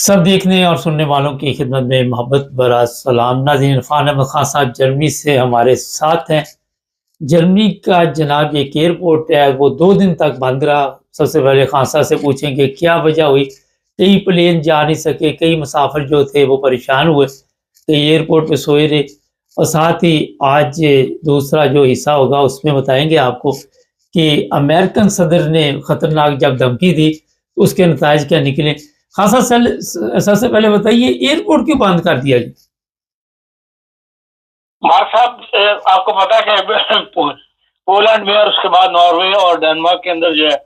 سب دیکھنے اور سننے والوں کی خدمت میں محبت برا سلام. ناظرین، عرفان احمد خان صاحب جرمنی سے ہمارے ساتھ ہیں. جرمنی کا جناب ایک ایئرپورٹ ہے، وہ 2 دن تک بند رہا. سب سے پہلے خان صاحب سے پوچھیں کہ کیا وجہ ہوئی. کئی پلین جا نہیں سکے، کئی مسافر جو تھے وہ پریشان ہوئے، کئی ایئرپورٹ پہ سوئے رہے. اور ساتھ ہی آج دوسرا جو حصہ ہوگا اس میں بتائیں گے آپ کو کہ امریکن صدر نے خطرناک جب دھمکی دی تو اس کے نتائج کیا نکلے. خان صاحب سب سے پہلے بتائیے ایئرپورٹ کیوں بند کر دیا گیا؟ مارک صاحب، آپ کو پتا ہے کہ پولینڈ میں اور اس کے بعد ناروے اور ڈنمارک کے اندر جو ہے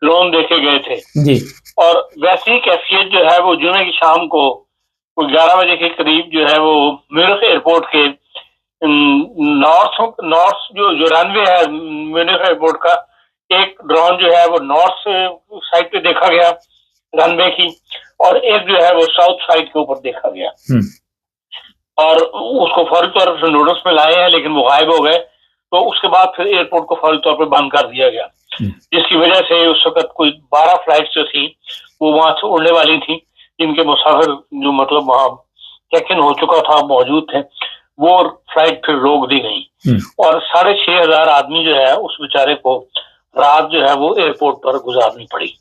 ڈرون دیکھے گئے تھے جی، اور ویسی کیفیت جو ہے وہ جمعے کی شام کو 11 بجے کے قریب جو ہے وہ میونخ ایئرپورٹ کے نارتھ جو رن وے ہے میونخ ایئرپورٹ کا، ایک ڈرون جو ہے وہ نارتھ سائڈ پہ دیکھا گیا رن وے کی، اور ایک جو ہے وہ ساؤتھ سائڈ کے اوپر دیکھا گیا. اور اس کو فوری طور پر نوٹس میں لائے ہیں لیکن وہ غائب ہو گئے. تو اس کے بعد پھر ایئرپورٹ کو فوری طور پہ بند کر دیا گیا، جس کی وجہ سے اس وقت کوئی 12 فلائٹس جو تھی وہ وہاں سے اڑنے والی تھی، جن کے مسافر جو مطلب وہاں چیک ان ہو چکا تھا موجود تھے، وہ فلائٹ پھر روک دی گئی. اور 6,500 آدمی جو ہے اس بیچارے کو رات جو ہے وہ ایئرپورٹ پر گزارنی پڑی.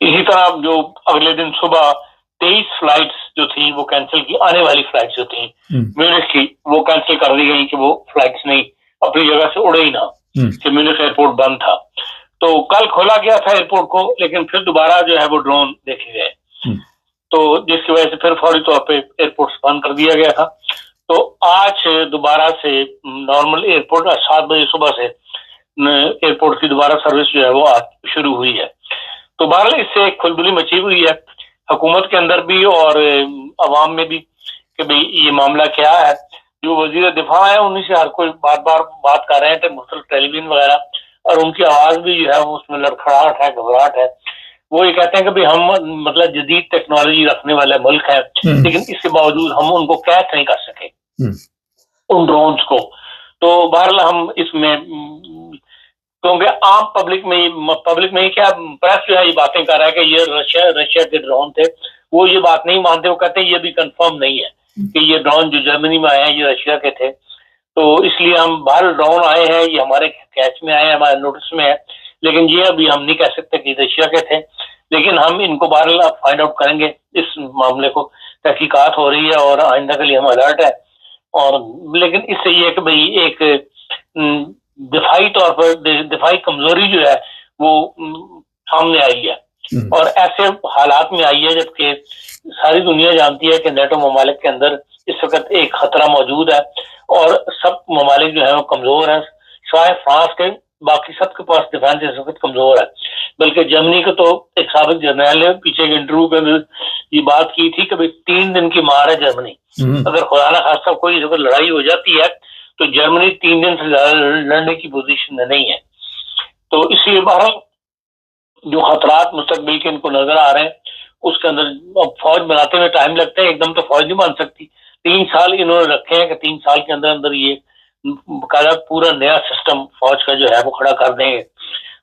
اسی طرح جو اگلے دن صبح 23 فلائٹس جو تھیں وہ کینسل کی، آنے والی فلائٹس جو تھیں میونخ کی وہ کینسل کر دی گئی کہ وہ فلائٹس نہیں اپنی جگہ سے اڑے ہی نہ، کہ میونخ ایئرپورٹ بند تھا. تو کل کھولا گیا تھا ایئرپورٹ کو، لیکن پھر دوبارہ جو ہے وہ ڈرون دیکھے گئے، تو جس کی وجہ سے پھر فوری طور پہ ایئرپورٹ بند کر دیا گیا تھا. تو آج دوبارہ سے نارمل ایئرپورٹ 7 بجے صبح سے ایئرپورٹ کی دوبارہ سروس جو ہے وہ آج شروع ہوئی ہے. تو بہرحال اس سے ایک کھلبلی مچی ہوئی ہے حکومت کے اندر بھی اور عوام میں بھی کہ بھئی یہ معاملہ کیا ہے. جو وزیر دفاع ہے انہیں سے ہر کوئی بات کر رہے تھے مختلف ٹیلی ویژن وغیرہ، اور ان کی آواز بھی جو ہے اس میں لڑکھڑاہٹ ہے، گھبراہٹ ہے. وہ یہ کہتے ہیں کہ ہم مطلب جدید ٹیکنالوجی رکھنے والا ملک ہے، لیکن اس کے باوجود ہم ان کو کیچ نہیں کر سکے ان ڈرونز کو. تو بہرحال ہم اس میں کیونکہ عام پبلک میں کیا پریس جو ہے یہ باتیں کر رہا ہے کہ یہ رشیا کے ڈرون تھے، وہ یہ بات نہیں مانتے. وہ کہتے ہیں یہ بھی کنفرم نہیں ہے کہ یہ ڈرون جو جرمنی میں آئے ہیں یہ رشیا کے تھے. تو اس لیے ہم باہر ڈرون آئے ہیں، یہ ہمارے کیچ میں آئے ہیں، ہمارے نوٹس میں ہے، لیکن یہ ابھی ہم نہیں کہہ سکتے کہ رشیا کے تھے. لیکن ہم ان کو بہرحال فائنڈ آؤٹ کریں گے. اس معاملے کو تحقیقات ہو رہی ہے اور آئندہ کے لیے ہم الرٹ ہے. اور لیکن اس سے یہ کہ بھئی ایک دفاعی طور پر دفاعی کمزوری جو ہے وہ سامنے آئی ہے، اور ایسے حالات میں آئی ہے جبکہ ساری دنیا جانتی ہے کہ نیٹو ممالک کے اندر اس وقت ایک خطرہ موجود ہے اور سب ممالک جو ہیں وہ کمزور ہیں. سوائے فرانس کے باقی سب کے پاس ڈیفینس اس وقت کمزور ہے. بلکہ جرمنی کا تو ایک سابق جرنیل نے پیچھے کے انٹرویو کے اندر یہ بات کی تھی کہ 3 دن کی مار ہے جرمنی. اگر خدا نہ خاصہ کوئی اگر لڑائی ہو جاتی ہے تو جرمنی 3 دن سے زیادہ لڑنے کی پوزیشن میں نہیں ہے. تو اس لیے بہرحال جو خطرات مستقبل کے ان کو نظر آ رہے ہیں اس کے اندر اب فوج بناتے ہوئے ٹائم لگتا ہے، ایک دم تو فوج نہیں بن سکتی. 3 سال انہوں نے رکھے ہیں کہ 3 سال کے اندر یہ باقاعدہ پورا نیا سسٹم فوج کا جو ہے وہ کھڑا کر دیں گے.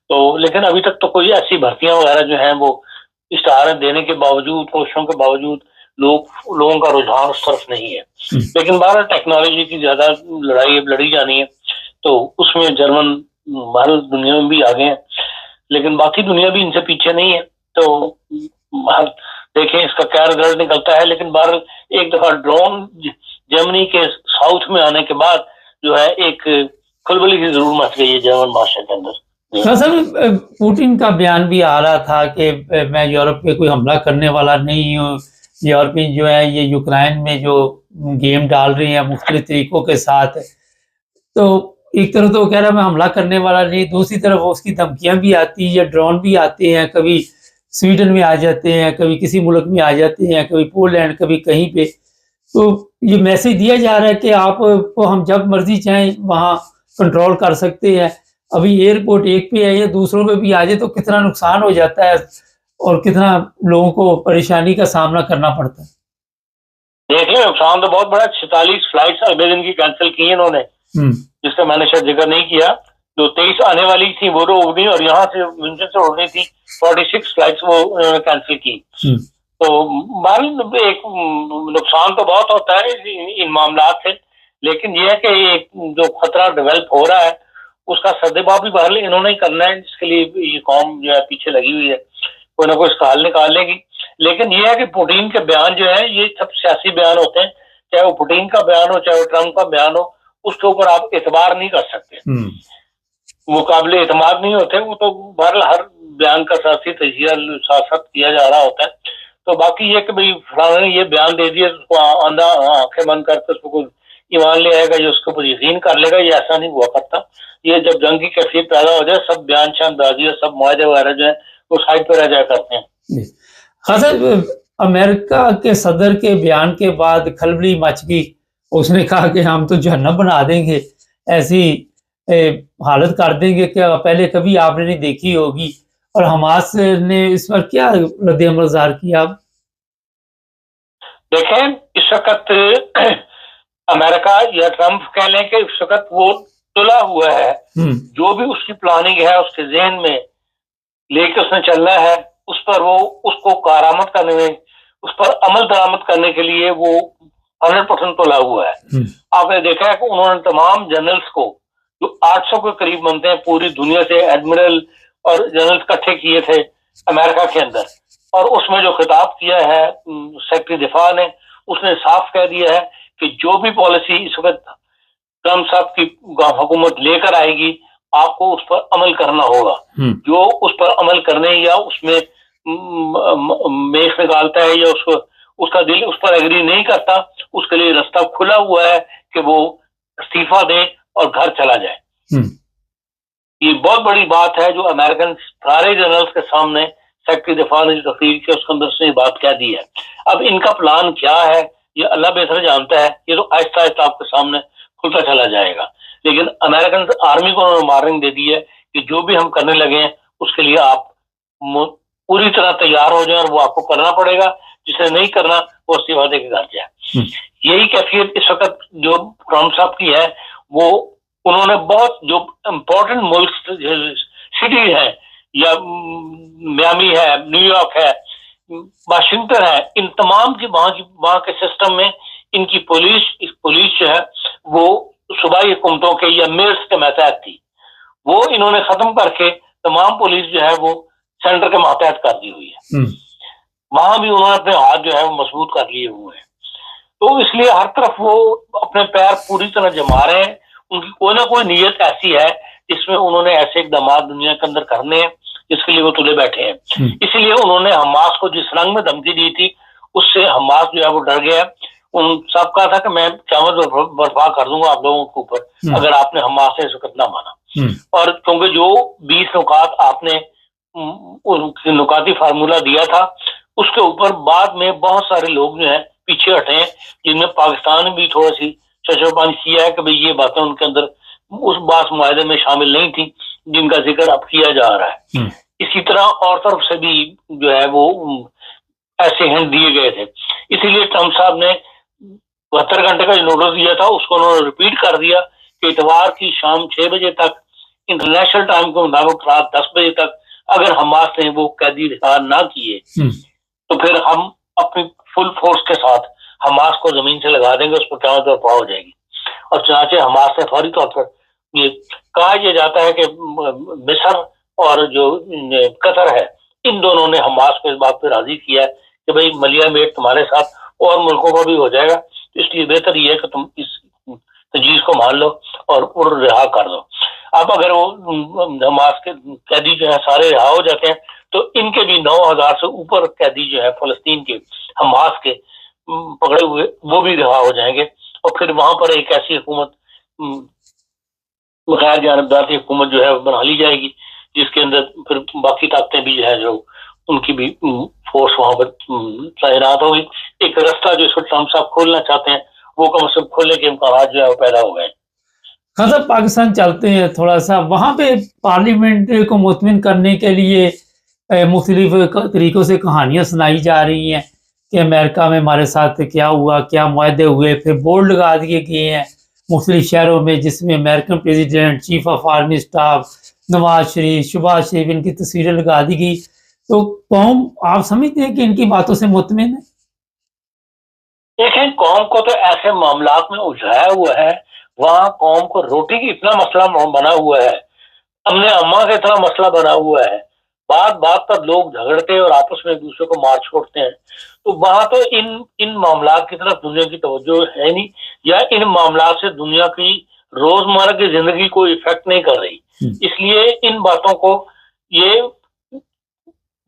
تو لیکن ابھی تک تو کوئی ایسی بھرتیاں وغیرہ جو ہیں وہ اشتہار دینے کے باوجود، کوششوں کے باوجود لوگوں کا رجحان اس طرف نہیں ہے. لیکن بہرحال ٹیکنالوجی کی زیادہ لڑائی اب لڑی جانی ہے، تو اس میں جرمن بہرحال دنیا میں بھی آگے ہیں، لیکن باقی دنیا بھی ان سے پیچھے نہیں ہے. تو دیکھیں اس کا کیا رزلٹ نکلتا ہے. لیکن بہرحال ایک دفعہ ڈرون جرمنی کے ساؤتھ میں آنے کے بعد جو ہے ایک کھلبلی کی ضرور مچ گئی ہے جرمن معاشرے کے اندر. پوٹن کا بیان بھی آ رہا تھا کہ میں یورپ پہ کوئی حملہ کرنے والا نہیں ہوں. یورپین جو ہے یہ یوکرائن میں جو گیم ڈال رہی ہیں مختلف طریقوں کے ساتھ، تو ایک طرف تو وہ کہہ رہا ہے میں حملہ کرنے والا نہیں، دوسری طرف اس کی دھمکیاں بھی آتی ہیں، یا ڈرون بھی آتے ہیں، کبھی سویڈن میں آ جاتے ہیں، کبھی کسی ملک میں آ جاتے ہیں، کبھی پولینڈ، کبھی کہیں پہ. تو یہ میسج دیا جا رہا ہے کہ آپ کو ہم جب مرضی چاہیں وہاں کنٹرول کر سکتے ہیں. ابھی ایئرپورٹ ایک پہ ہے یا دوسروں پہ بھی آ جائے تو کتنا نقصان ہو جاتا ہے اور کتنا لوگوں کو پریشانی کا سامنا کرنا پڑتا ہے. دیکھ لیں نقصان تو بہت بڑا. 46 فلائٹس اگلے دن کی کینسل کی انہوں نے، جس کا میں نے شاید ذکر نہیں کیا. جو 23 آنے والی تھی وہ تو اڑنی، اور یہاں سے منشن سے اڑنی تھی 46 فلائٹس وہ انہوں نے کینسل کی. تو بہرحال ایک نقصان تو بہت ہوتا ہے ان معاملات سے، لیکن یہ ہے کہ ایک جو خطرہ ڈیولپ ہو رہا ہے اس کا سدباب بھی بہرحال انہوں نے ہی کرنا ہے، جس کے لیے یہ قوم جو ہے پیچھے لگی ہوئی ہے، کوئی نہ کوئی اس کا حل نکالے گی۔ لیکن یہ ہے کہ پوٹین کے بیان جو ہے یہ سب سیاسی بیان ہوتے ہیں، چاہے وہ پوٹین کا بیان ہو چاہے وہ ٹرمپ کا بیان ہو، اس کے اوپر آپ اعتبار نہیں کر سکتے، وہ قابل اعتماد نہیں ہوتے، وہ تو بہرحال ہر بیان کا سیاسی تجزیہ سیاست کیا جا رہا ہوتا ہے۔ تو باقی یہ کہ بھائی فلاں نے یہ بیان دے دیا، اس کو آندھا آنکھیں بند کر کے اس کو کوئی ایمان لے آئے گا یا اس کے اوپر یقین کر لے گا، یہ ایسا نہیں ہوا کرتا۔ یہ جب جنگ کی کیفیت پیدا ہو جائے سب بیان شان بازی اور سب معاہدے وغیرہ جو ہیں وہ سائڈ پہ رہ جایا کرتے ہیں۔ خان صاحب، امریکہ کے صدر کے بیان کے بعد کھلبلی مچ گئی، اس نے کہا کہ ہم تو جہنم بنا دیں گے، ایسی حالت کر دیں گے کہ پہلے کبھی آپ نے نہیں دیکھی ہوگی، اور حماس نے اس پر کیا رد عمل ظاہر کیا؟ دیکھیں اس وقت امریکہ یا ٹرمپ کہہ لیں کہ اس وقت وہ تلا ہوا ہے، جو بھی اس کی پلاننگ ہے اس کے ذہن میں لے کے اس نے چلنا ہے، اس پر وہ اس کو کارآمد کرنے میں، اس پر عمل درآمد کرنے کے لیے وہ 100% تلا ہوا ہے۔ آپ نے دیکھا ہے کہ انہوں نے تمام جنرلز کو جو 800 کے قریب بنتے ہیں پوری دنیا سے، ایڈمرل اور جنرل اکٹھے کیے تھے امریکہ کے اندر، اور اس میں جو خطاب کیا ہے سیکرٹری دفاع نے، اس نے صاف کہہ دیا ہے کہ جو بھی پالیسی اس وقت ٹرمپ صاحب کی حکومت لے کر آئے گی آپ کو اس پر عمل کرنا ہوگا، جو اس پر عمل کرنے یا اس میں میخ نکالتا ہے یا اس کا دل اس پر ایگری نہیں کرتا، اس کے لیے راستہ کھلا ہوا ہے کہ وہ استعفیٰ دے اور گھر چلا جائے۔ یہ بہت بڑی بات ہے جو امریکن سارے جنرلز کے سامنے سیکرٹری دفاع نے جو تقریر کی اس کے اندر اس نے یہ بات کہہ دی ہے۔ اب ان کا پلان کیا ہے یہ اللہ بہتر جانتا ہے، یہ تو آہستہ آہستہ آپ کے سامنے کھلتا چلا جائے گا، لیکن امریکن آرمی کو انہوں نے وارننگ دے دی ہے کہ جو بھی ہم کرنے لگے ہیں اس کے لیے آپ پوری طرح تیار ہو جائیں اور وہ آپ کو کرنا پڑے گا، جسے نہیں کرنا وہ استعفیٰ دے کے گھر جائے۔ یہی کیفیت اس وقت جو ٹرمپ صاحب کی ہے، وہ انہوں نے بہت جو امپورٹنٹ ملک سٹی ہے یا میامی ہے، نیو یارک ہے، واشنگٹن ہے، ان تمام کی وہاں کے سسٹم میں ان کی پولیس جو ہے وہ صوبائی حکومتوں کے یا میئرس کے ماتحت تھی، وہ انہوں نے ختم کر کے تمام پولیس جو ہے وہ سینٹر کے ماتحت کر دی ہوئی ہے۔ وہاں بھی انہوں نے اپنے ہاتھ جو ہے وہ مضبوط کر لیے ہوئے ہیں، تو اس لیے ہر طرف وہ اپنے پیر پوری طرح جما رہے ہیں۔ ان کی کوئی نہ کوئی نیت ایسی ہے جس میں انہوں نے ایسے اقدامات دنیا کے اندر کرنے ہیں جس کے لیے وہ تلے بیٹھے ہیں۔ اسی لیے انہوں نے حماس کو جس رنگ میں دھمکی دی تھی اس سے حماس جو ہے وہ ڈر گیا۔ ان سب کہا تھا کہ میں قیامت برپا کر دوں گا آپ لوگوں کے اوپر اگر آپ نے حماس سے اس وقت نہ مانا، اور کیونکہ جو 20 نکات آپ نے نکاتی فارمولہ دیا تھا اس کے اوپر بعد میں بہت سارے لوگ جو ہیں پیچھے ہٹے ہیں، جن میں پاکستان بھی تھوڑا سی چچو پانی کیا ہے کہ بھئی یہ باتیں ان کے اندر اس بات معاہدے میں شامل نہیں تھی جن کا ذکر اب کیا جا رہا ہے۔ اسی طرح اور طرف سے بھی جو ہے وہ ایسے ہنٹ دیے گئے تھے، اسی لیے ٹرمپ صاحب نے 72 گھنٹے کا جو نوٹس دیا تھا اس کو انہوں نے ریپیٹ کر دیا کہ اتوار کی شام 6 بجے تک انٹرنیشنل ٹائم کے مطابق رات 10 بجے تک اگر حماس نے وہ قیدی رہا نہ کیے تو پھر ہم اپنی فل فورس کے ساتھ حماس کو زمین سے لگا دیں گے، اس پر قیامت برپا ہو جائے گی۔ اور چنانچہ حماس نے فوری طور پر یہ کہا یہ جاتا ہے کہ مصر اور جو قطر ہے ان دونوں نے حماس کو اس بات پہ راضی کیا ہے کہ بھئی ملیہ میٹ تمہارے ساتھ اور ملکوں کا بھی ہو جائے گا، اس لیے بہتر یہ ہے کہ تم اس تجویز کو مان لو اور رہا کر دو۔ اب اگر وہ حماس کے قیدی جو ہے سارے رہا ہو جاتے ہیں تو ان کے بھی 9000 سے اوپر قیدی جو ہے فلسطین کے حماس کے پکڑے ہوئے وہ بھی رہا ہو جائیں گے، اور پھر وہاں پر ایک ایسی حکومت غیر جانبدار حکومت جو ہے بنا لی جائے گی جس کے اندر پھر باقی طاقتیں بھی جو ہے جو ان کی بھی فورس وہاں پر تعینات ہوگی۔ ایک راستہ جو اس کو ٹرمپ صاحب کھولنا چاہتے ہیں وہ کم از کم کھولنے کے امکانات جو ہے وہ پیدا ہو گئے۔ خان صاحب پاکستان چلتے ہیں تھوڑا سا، وہاں پہ پارلیمنٹ کو مطمئن کرنے کے لیے مختلف طریقوں سے کہانیاں سنائی جا رہی ہیں کہ امریکہ میں ہمارے ساتھ کیا ہوا، کیا معاہدے ہوئے، پھر بورڈ لگا دیے گئے ہیں مختلف شہروں میں جس میں American president, chief of army staff, Nawaz Sharif, Shahbaz Sharif ان کی تصویریں لگا دی گئی۔ تو قوم آپ سمجھتے ہیں کہ ان کی باتوں سے مطمئن ہے؟ دیکھیں قوم کو تو ایسے معاملات میں الجھایا ہوا ہے، وہاں قوم کو روٹی کی اتنا مسئلہ بنا ہوا ہے، امن اما کا اتنا مسئلہ بنا ہوا ہے، بات بات پر لوگ جھگڑتے ہیں اور آپس میں ایک دوسرے کو مار چھوڑتے ہیں، تو وہاں تو ان معاملات کی طرف دنیا کی توجہ ہے نہیں، یا ان معاملات سے دنیا کی روزمرہ کی زندگی کو افیکٹ نہیں کر رہی. اس لیے ان باتوں کو یہ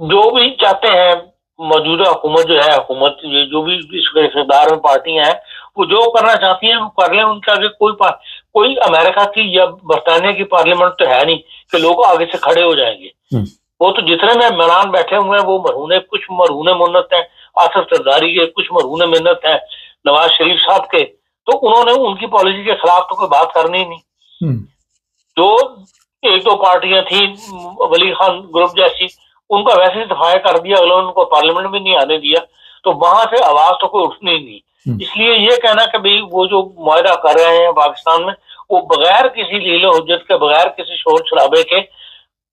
جو بھی چاہتے ہیں موجودہ حکومت جو ہے، حکومت یہ جو بھی اس کے اقتدار میں پارٹیاں ہیں، وہ جو کرنا چاہتی ہیں وہ کر لیں. ان کے آگے کوئی امریکہ کی یا برطانیہ کی پارلیمنٹ تو ہے نہیں کہ لوگ آگے سے کھڑے ہو جائیں گے. وہ تو جتنے میں مہمان بیٹھے ہوئے ہیں وہ کچھ مرہون منت ہیں آصف زرداری کے، کچھ مرہون منت ہیں نواز شریف صاحب کے، تو انہوں نے ان کی پالیسی کے خلاف تو کوئی بات کرنی ہی نہیں. جو ایک دو پارٹیاں تھیں ولی خان گروپ جیسی، ان کا ویسے ہی دفاع کر دیا، ان کو پارلیمنٹ میں نہیں آنے دیا، تو وہاں سے آواز تو کوئی اٹھنی نہیں. اس لیے یہ کہنا کہ بھئی وہ جو معاہدہ کر رہے ہیں پاکستان میں، وہ بغیر کسی لیل و حجت کے، بغیر کسی شور شرابے کے،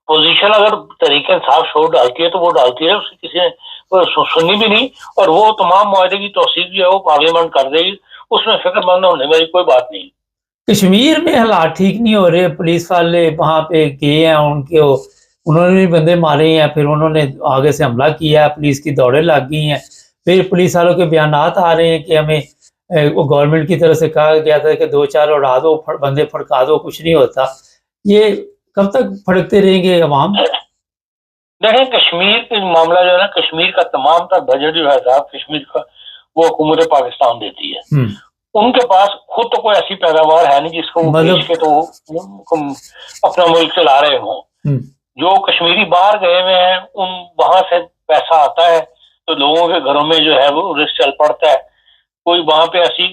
پوزیشن اگر طریقے انصاف شور ڈالتی ہے تو وہ ڈالتی ہے، اس کی کسی نے سننی بھی نہیں، اور وہ تمام معاہدے کی توثیق جو ہے وہ پارلیمنٹ کر دے گی، اس میں فکر مند ہونے والی کوئی بات نہیں. کشمیر میں حالات ٹھیک نہیں ہو رہے، پولیس والے وہاں پہ گئے ہیں، انہوں نے بھی بندے مارے ہیں، پھر انہوں نے آگے سے حملہ کیا ہے، پولیس کی دوڑیں لگ گئی ہیں، پھر پولیس والوں کے بیانات آ رہے ہیں کہ ہمیں وہ گورنمنٹ کی طرف سے کہا گیا تھا کہ 2-4 اڑا دو، بندے پھڑکا دو، کچھ نہیں ہوتا. یہ کب تک پھڑکتے رہیں گے عوام؟ دیکھیں کشمیر کا معاملہ جو ہے نا، کشمیر کا تمام تر بجٹ جو ہے صاحب کشمیر کا وہ حکومت پاکستان دیتی ہے. ان کے پاس خود تو کوئی ایسی پیداوار ہے نہیں جس کو وہ بیچ کے تو اپنا ملک چلا رہے ہوں. جو کشمیری باہر گئے ہوئے ہیں وہاں سے پیسہ آتا ہے تو لوگوں کے گھروں میں جو ہے وہ رزق چل پڑتا ہے. کوئی وہاں پہ ایسی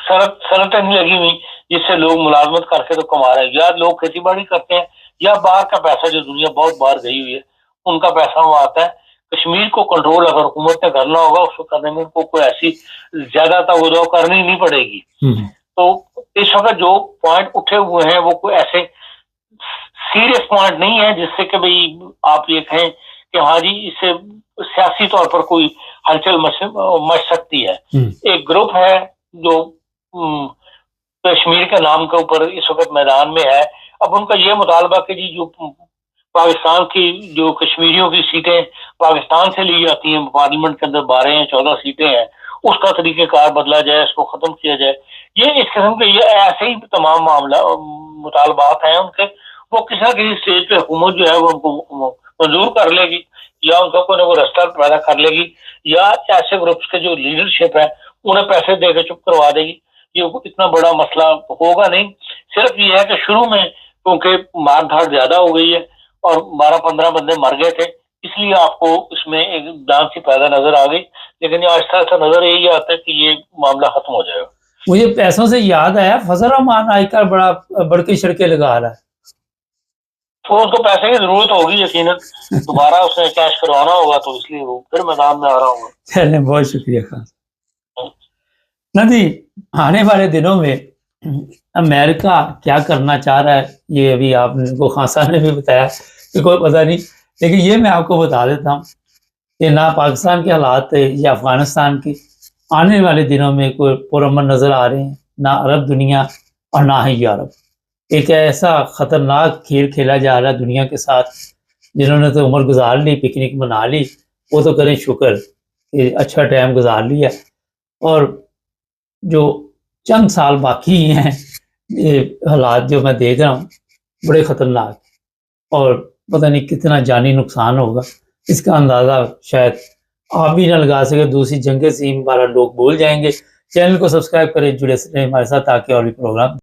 صنعتیں نہیں لگی ہوئی جس سے لوگ ملازمت کر کے تو کما رہے ہیں، یا لوگ کھیتی باڑی کرتے ہیں، یا باہر کا پیسہ جو دنیا بہت باہر گئی ہوئی ہے ان کا پیسہ وہاں آتا ہے. کشمیر کو کنٹرول اگر حکومت نے کرنا ہوگا، اس کو کرنے میں کوئی ایسی زیادہ توجہ کرنی نہیں پڑے گی. تو اس وقت جو پوائنٹ اٹھے ہوئے ہیں وہ کوئی ایسے سیریس پوائنٹ نہیں ہے جس سے کہ بھئی آپ یہ کہیں کہ ہاں جی اس سے سیاسی طور پر کوئی ہلچل مچ سکتی ہے. ایک گروپ ہے جو کشمیر کے نام کے اوپر اس وقت میدان میں ہے. اب ان کا یہ مطالبہ کہ جی جو پاکستان کی جو کشمیریوں کی سیٹیں پاکستان سے لی جاتی ہیں پارلیمنٹ کے اندر 12 یا 14 سیٹیں ہیں، اس کا طریقہ کار بدلا جائے، اس کو ختم کیا جائے. یہ اس قسم کے یہ ایسے ہی تمام مطالبات ہیں ان کے. وہ کسی نہ کسی اسٹیج پہ حکومت جو ہے وہ ان کو منظور کر لے گی، یا ان کا کوئی نہ کوئی رستہ پیدا کر لے گی، یا ایسے گروپس کے جو لیڈرشپ ہے انہیں پیسے دے کے چپ کروا دے گی. یہ اتنا بڑا مسئلہ ہوگا نہیں. صرف یہ ہے کہ شروع میں کیونکہ مار دھاڑ زیادہ ہو گئی ہے اور 12-15 بندے مر گئے تھے، اس لیے آپ کو اس میں ایک جان سی پیدا نظر آ گئی، لیکن یہ آہستہ آہستہ نظر یہی آتا ہے کہ یہ معاملہ ختم ہو جائے گا. مجھے پیسوں سے یاد آیا فضل الرحمان آج کل بڑا بڑکی شڑکے لگا رہا ہے. تو اس کو پیسے کی ضرورت ہوگی یقیناً، دوبارہ اس نے کیش کروانا ہوگا تو اس لیے وہ پھر میدان میں آ رہا ہوگا. چلیں بہت شکریہ خان ندی. آنے والے دنوں میں امریکہ کیا کرنا چاہ رہا ہے یہ ابھی آپ کو خان صاحب نے بھی بتایا کہ کوئی پتہ نہیں، لیکن یہ میں آپ کو بتا دیتا ہوں کہ نہ پاکستان کے حالات یا افغانستان کے آنے والے دنوں میں کوئی پرامن نظر آ رہے ہیں، نہ عرب دنیا اور نہ ہی یورپ. ایک ایسا خطرناک کھیل کھیلا جا رہا ہے دنیا کے ساتھ. جنہوں نے تو عمر گزار لی، پکنک منا لی، وہ تو کریں شکر کہ اچھا ٹائم گزار لیا. اور جو چند سال باقی ہیں، یہ حالات جو میں دیکھ رہا ہوں بڑے خطرناک، اور پتہ نہیں کتنا جانی نقصان ہوگا، اس کا اندازہ شاید آپ بھی نہ لگا سکے. دوسری جنگ سے 12 لوگ بول جائیں گے. چینل کو سبسکرائب کریں، جڑے رہیں ہمارے ساتھ تاکہ اور بھی پروگرام